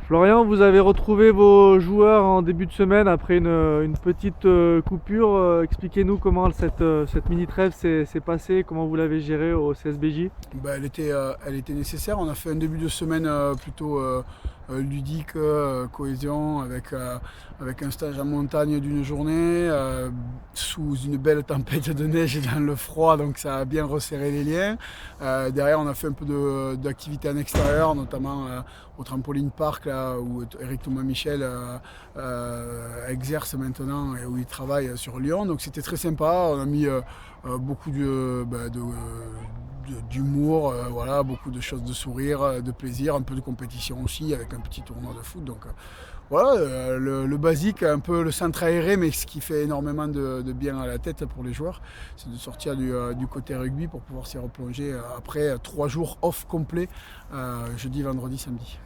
Florian, vous avez retrouvé vos joueurs en début de semaine après une petite coupure. Expliquez-nous comment cette mini trêve s'est passée, comment vous l'avez gérée au CSBJ. Elle était nécessaire. On a fait un début de semaine plutôt ludique, cohésion, avec un stage en montagne d'une journée, sous une belle tempête de neige et dans le froid, donc ça a bien resserré les liens. Derrière, on a fait un peu d'activité en extérieur, notamment au trampoline park, là, où Eric Thomas Michel exerce maintenant et où il travaille sur Lyon. Donc c'était très sympa. On a mis beaucoup d'humour, voilà, beaucoup de choses de sourire, de plaisir, un peu de compétition aussi avec un petit tournoi de foot. Donc voilà, le basique, un peu le centre aéré, mais ce qui fait énormément de bien à la tête pour les joueurs, c'est de sortir du côté rugby pour pouvoir s'y replonger après 3 jours off complet, jeudi, vendredi, samedi.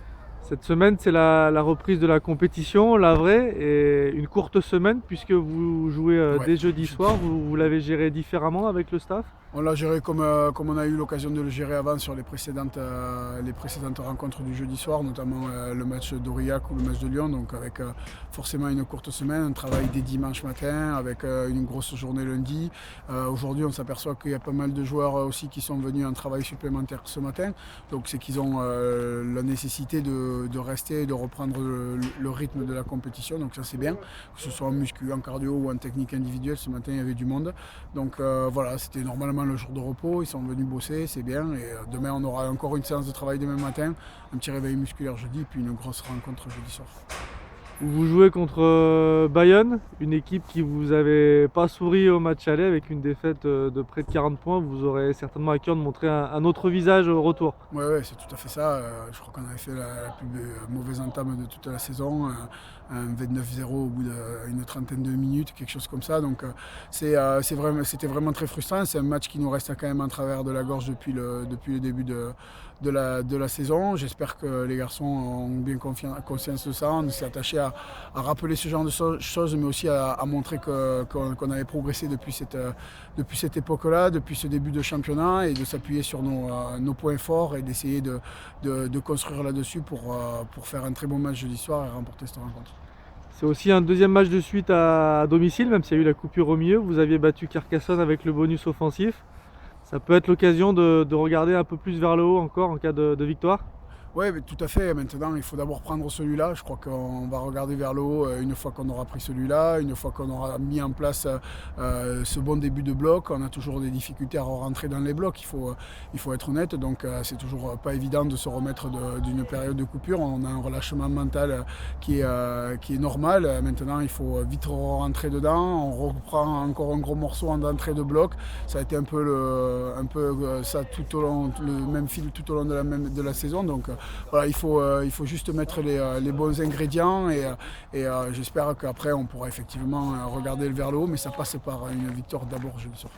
Cette semaine, c'est la reprise de la compétition, la vraie, et une courte semaine puisque vous jouez Ouais, dès jeudi soir. jeudi. Vous l'avez géré différemment avec le staff? On l'a géré comme on a eu l'occasion de le gérer avant sur les précédentes rencontres du jeudi soir, notamment le match d'Aurillac ou le match de Lyon. Donc avec forcément une courte semaine, un travail dès dimanche matin, avec une grosse journée lundi. Aujourd'hui, on s'aperçoit qu'il y a pas mal de joueurs aussi qui sont venus en travail supplémentaire ce matin. Donc c'est qu'ils ont la nécessité de rester et de reprendre le rythme de la compétition. Donc ça c'est bien, que ce soit en muscu, en cardio ou en technique individuelle. Ce matin, il y avait du monde. Donc voilà, c'était normalement le jour de repos, ils sont venus bosser, c'est bien. Et demain, on aura encore une séance de travail demain matin, un petit réveil musculaire jeudi, puis une grosse rencontre jeudi soir. Vous jouez contre Bayonne, une équipe qui vous avait pas souri au match aller avec une défaite de près de 40 points. Vous aurez certainement à cœur de montrer un autre visage au retour. Ouais, ouais, c'est tout à fait ça. Je crois qu'on avait fait la plus mauvaise entame de toute la saison, un 29-0 au bout d'une trentaine de minutes, quelque chose comme ça. Donc c'était vraiment très frustrant. C'est un match qui nous reste quand même en travers de la gorge depuis le début de la saison. J'espère que les garçons ont bien conscience de ça. On s'est attaché à rappeler ce genre de choses, mais aussi à montrer qu'on avait progressé depuis cette époque-là, depuis ce début de championnat, et de s'appuyer sur nos points forts et d'essayer de construire là-dessus pour faire un très bon match jeudi soir et remporter cette rencontre. C'est aussi un deuxième match de suite à domicile, même s'il y a eu la coupure au milieu. Vous aviez battu Carcassonne avec le bonus offensif. Ça peut être l'occasion de regarder un peu plus vers le haut encore en cas de victoire. Oui, tout à fait. Maintenant, il faut d'abord prendre celui-là. Je crois qu'on va regarder vers le haut une fois qu'on aura pris celui-là, une fois qu'on aura mis en place ce bon début de bloc. On a toujours des difficultés à rentrer dans les blocs, il faut être honnête. Donc, c'est toujours pas évident de se remettre d'une période de coupure. On a un relâchement mental qui est normal. Maintenant, il faut vite rentrer dedans. On reprend encore un gros morceau en entrée de bloc. Ça a été un peu, ça tout au long, le même fil tout au long de la saison. Donc, voilà, il faut juste mettre les bons ingrédients et j'espère qu'après on pourra effectivement regarder vers le haut, mais ça passe par une victoire d'abord jeudi soir.